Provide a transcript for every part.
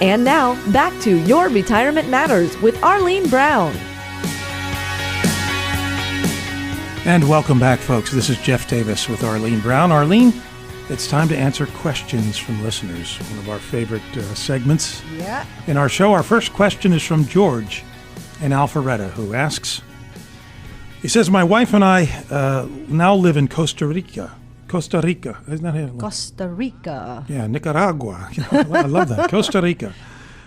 And now, back to Your Retirement Matters with Arlene Brown. And welcome back, folks. This is Jeff Davis with Arlene Brown. Arlene, it's time to answer questions from listeners, one of our favorite segments in our show. Our first question is from George in Alpharetta, who asks, he says, my wife and I now live in Costa Rica. Costa Rica. Isn't that it? Costa Rica. Yeah, Nicaragua. I love that. Costa Rica.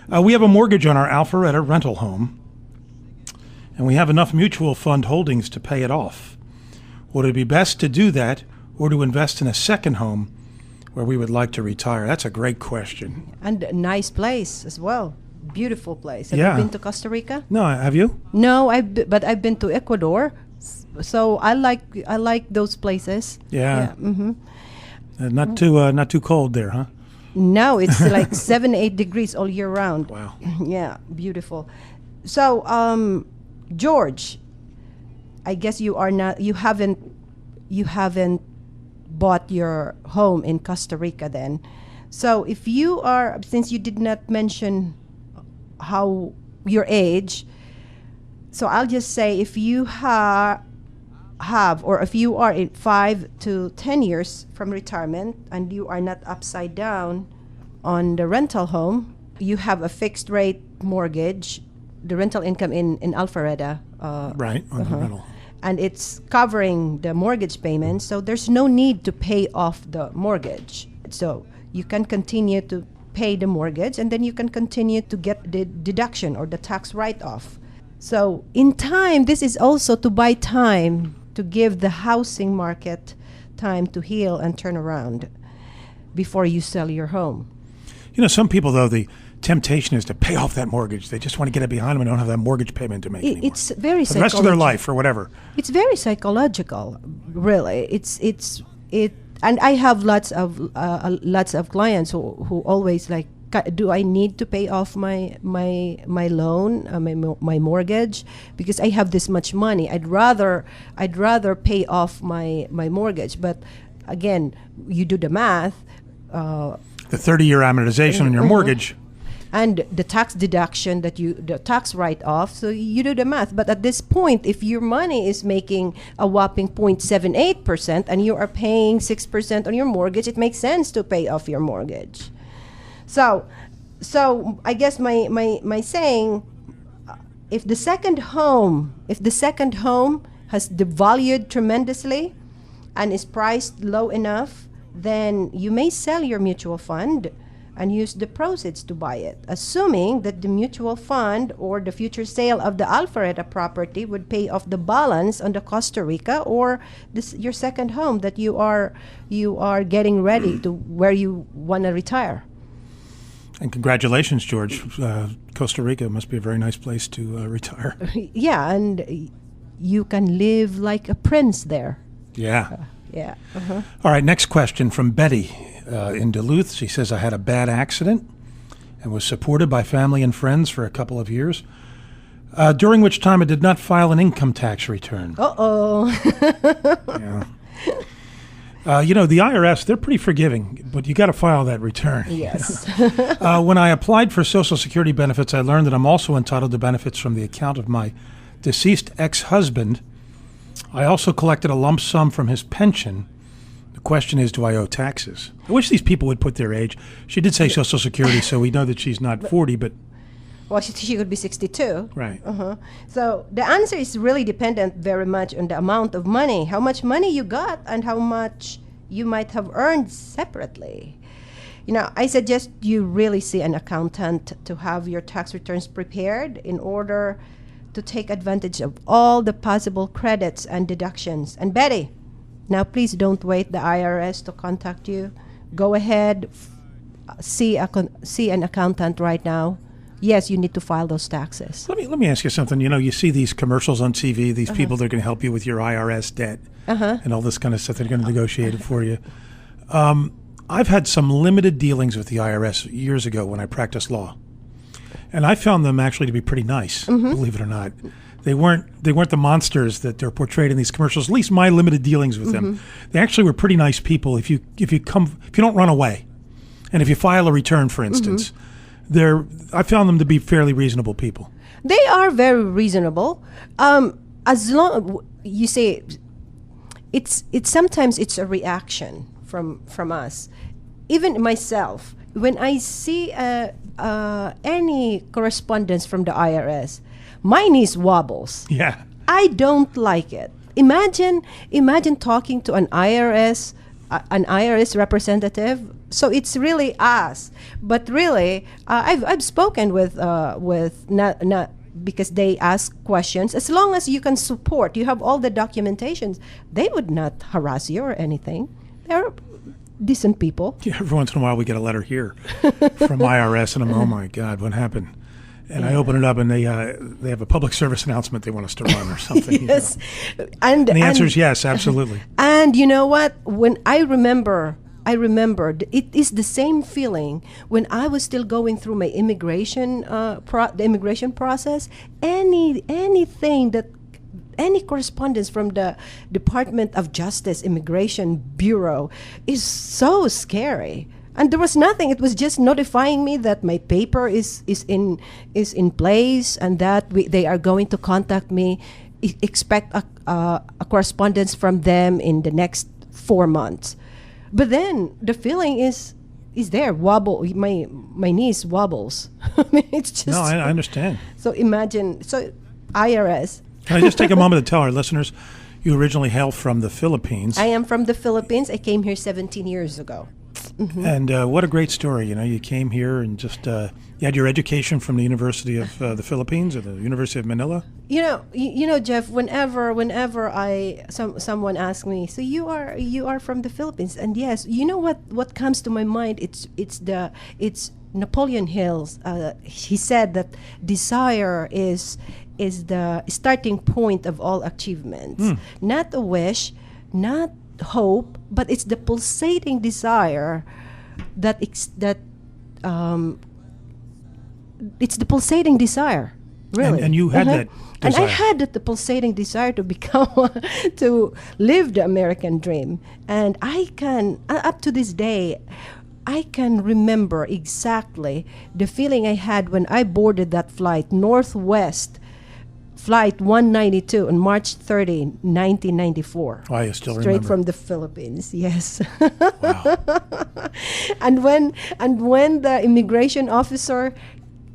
We have a mortgage on our Alpharetta rental home, and we have enough mutual fund holdings to pay it off. Would it be best to do that or to invest in a second home where we would like to retire? That's a great question. And a nice place as well. Beautiful place. Have you been to Costa Rica? No, have you? No, but I've been to Ecuador. So I like those places. Yeah. Mm-hmm. Not too cold there, huh? No, it's like 7-8 degrees all year round. Wow. Yeah, beautiful. So, George, I guess you haven't bought your home in Costa Rica then. So if you are, since you did not mention how your age, so I'll just say if you have or if you are in 5 to 10 years from retirement and you are not upside down on the rental home, you have a fixed rate mortgage, the rental income in Alpharetta. Right, on the rental. And it's covering the mortgage payment, so there's no need to pay off the mortgage. So you can continue to pay the mortgage and then you can continue to get the deduction or the tax write-off. So in time, this is also to buy time to give the housing market time to heal and turn around before you sell your home. You know, some people, though, the temptation is to pay off that mortgage. They just want to get it behind them and don't have that mortgage payment to make anymore. It's very for the rest of their life or whatever. It's very psychological, really. And I have lots of clients who always like, do I need to pay off my loan, my mortgage, because I have this much money? I'd rather pay off my mortgage. But again, you do the math. The 30-year amortization on your mortgage. And the tax deduction the tax write-off, so you do the math. But at this point, if your money is making a whopping 0.78% and you are paying 6% on your mortgage, it makes sense to pay off your mortgage. So I guess my saying, if the second home has devalued tremendously and is priced low enough, then you may sell your mutual fund and use the proceeds to buy it, assuming that the mutual fund or the future sale of the Alpharetta property would pay off the balance on the Costa Rica or your second home that you are getting ready to where you want to retire. And congratulations, George. Costa Rica must be a very nice place to retire. Yeah, and you can live like a prince there. Yeah. Yeah. Uh-huh. All right, next question from Betty in Duluth. She says, I had a bad accident and was supported by family and friends for a couple of years, during which time I did not file an income tax return. Uh-oh. Yeah. The IRS, they're pretty forgiving, but you got to file that return. Yes. When I applied for Social Security benefits, I learned that I'm also entitled to benefits from the account of my deceased ex-husband. I also collected a lump sum from his pension. The question is, do I owe taxes? I wish these people would put their age. She did say Social Security, so we know that she's not 40, but... Well, she could be 62. Right. Uh-huh. So the answer is really dependent very much on the amount of money, how much money you got and how much you might have earned separately. I suggest you really see an accountant to have your tax returns prepared in order to take advantage of all the possible credits and deductions. And Betty, now please don't wait the IRS to contact you. Go ahead, see an accountant right now. Yes, you need to file those taxes. Let me ask you something. You see these commercials on TV, these people that are going to help you with your IRS debt and all this kind of stuff. They're going to negotiate it for you. I've had some limited dealings with the IRS years ago when I practiced law. And I found them actually to be pretty nice, believe it or not. They weren't the monsters that they're portrayed in these commercials. At least my limited dealings with them, they actually were pretty nice people. If you don't run away, and if you file a return, for instance, I found them to be fairly reasonable people. They are very reasonable. As long you say, it's sometimes it's a reaction from us. Even myself, when I see any correspondence from the IRS, my knees wobbles. Yeah. I don't like it. Imagine talking to an IRS representative. So it's really us. But really, I've spoken with not because they ask questions. As long as you can support, you have all the documentations, they would not harass you or anything. They're decent people. Yeah, every once in a while we get a letter here from IRS, and I'm, oh my God, what happened? And I open it up, and they have a public service announcement they want us to run or something. Yes, and the answer is yes, absolutely. And you know what? When I remember it is the same feeling when I was still going through my immigration the immigration process. Any correspondence from the Department of Justice Immigration Bureau is so scary. And there was nothing. It was just notifying me that my paper is in place, and that they are going to contact me. Expect a correspondence from them in the next 4 months. But then the feeling is there. Wobble. My knees wobbles. I mean, it's just. No, I understand. So imagine. So IRS. Can I just take a moment to tell our listeners, you originally hail from the Philippines. I am from the Philippines. I came here 17 years ago. Mm-hmm. And what a great story. You know, you came here and just, you had your education from the University of the Philippines or the University of Manila? You know, Jeff, whenever someone asks me, so you are from the Philippines? And yes, you know what comes to my mind? It's Napoleon Hill's. He said that desire is the starting point of all achievements. Not a wish, not hope, but it's the pulsating desire it's the pulsating desire, really. And you had that desire. And I had the pulsating desire to become to live the American dream. And I can up to this day, I can remember exactly the feeling I had when I boarded that flight, Northwest Flight 192 on March 30, 1994. Oh, I still Straight remember. from the Philippines, yes. Wow. And when the immigration officer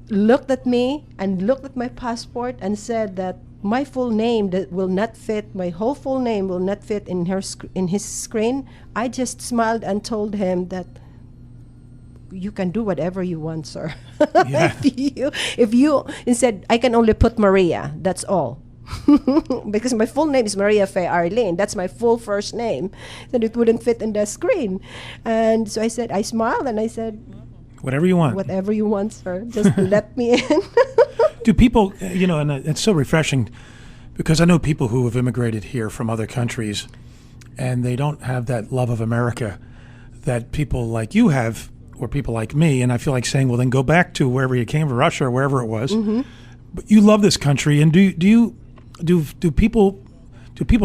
looked at me and looked at my passport and said that my full name will not fit, my whole full name will not fit in his screen, I just smiled and told him that you can do whatever you want, sir. Yeah. if you instead, I can only put Maria. That's all, because my full name is Maria Faye Arlene. That's my full first name, and it wouldn't fit in the screen. And so I smiled and I said, whatever you want. Whatever you want, sir. Just let me in. Do people, and it's so refreshing, because I know people who have immigrated here from other countries, and they don't have that love of America that people like you have, or people like me, and I feel like saying, well, then go back to wherever you came from, Russia or wherever it was. Mm-hmm. But you love this country, and do people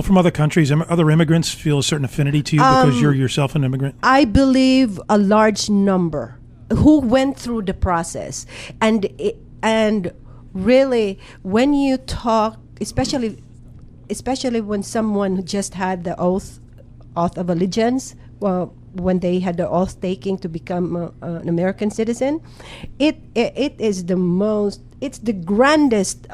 from other countries, other immigrants, feel a certain affinity to you because you're yourself an immigrant? I believe a large number who went through the process, and really, when you talk, especially when someone who just had the oath of allegiance, well, when they had the oath taking to become an American citizen, it is it's the grandest,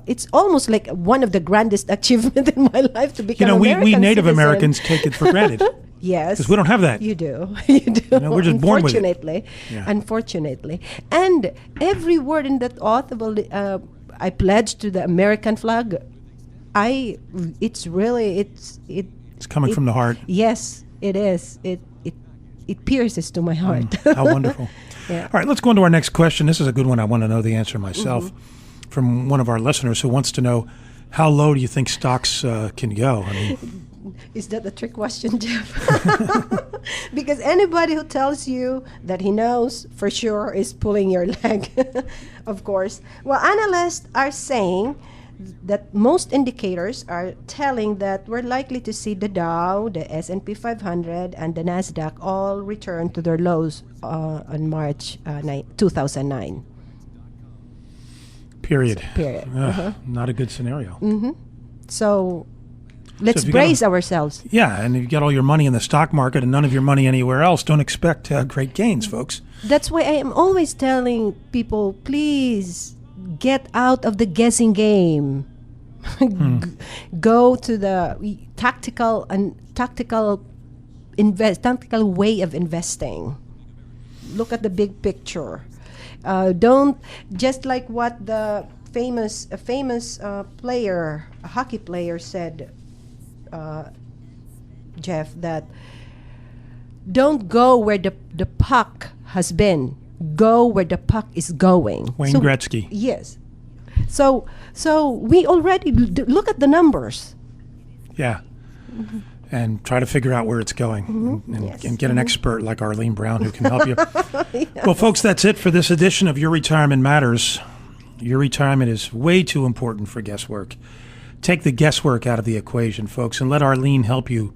it's almost like one of the grandest achievements in my life to become American we Native citizen. Americans take it for granted. Yes. Because we don't have that. You do. You do. We're just born with it. Unfortunately. And every word in that oath I pledge to the American flag, it's coming from the heart. Yes, it is. It pierces to my heart. How wonderful. Yeah. All right, let's go on to our next question. This is a good one. I want to know the answer myself, from one of our listeners who wants to know, how low do you think stocks can go? I mean, is that a trick question, Jeff? Because anybody who tells you that he knows for sure is pulling your leg, of course. Well, analysts are saying that most indicators are telling that we're likely to see the Dow, the S&P 500, and the Nasdaq all return to their lows on March 2009. Period. Period. Not a good scenario. So let's if you brace ourselves. Yeah, and if you got all your money in the stock market and none of your money anywhere else, don't expect great gains, folks. That's why I am always telling people, please get out of the guessing game. Go to the tactical way of investing. Look at the big picture. Don't just like what the famous player, a hockey player said, Jeff, that don't go where the puck has been. Go where the puck is going. Wayne Gretzky. Yes. So we already look at the numbers. Yeah. And try to figure out where it's going and get an expert like Arlene Brown who can help you. Well, folks, that's it for this edition of Your Retirement Matters. Your retirement is way too important for guesswork. Take the guesswork out of the equation, folks, and let Arlene help you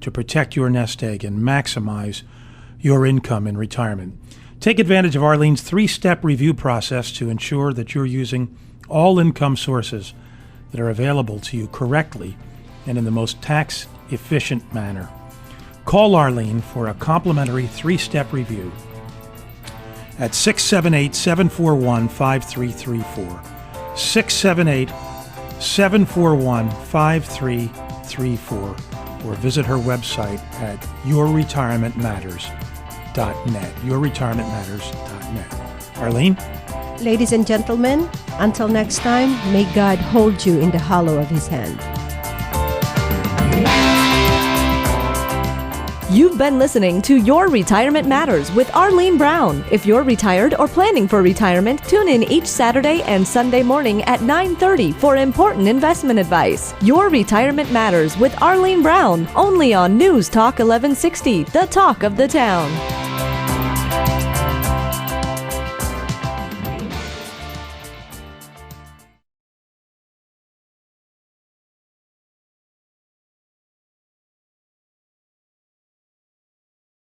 to protect your nest egg and maximize your income in retirement. Take advantage of Arlene's 3-step review process to ensure that you're using all income sources that are available to you correctly and in the most tax-efficient manner. Call Arlene for a complimentary 3-step review at 678-741-5334. 678-741-5334. Or visit her website at yourretirementmatters.net. Yourretirementmatters.net. Arlene? Ladies and gentlemen, until next time, may God hold you in the hollow of his hand. You've been listening to Your Retirement Matters with Arlene Brown. If you're retired or planning for retirement, tune in each Saturday and Sunday morning at 9:30 for important investment advice. Your Retirement Matters with Arlene Brown, only on News Talk 1160, the talk of the town.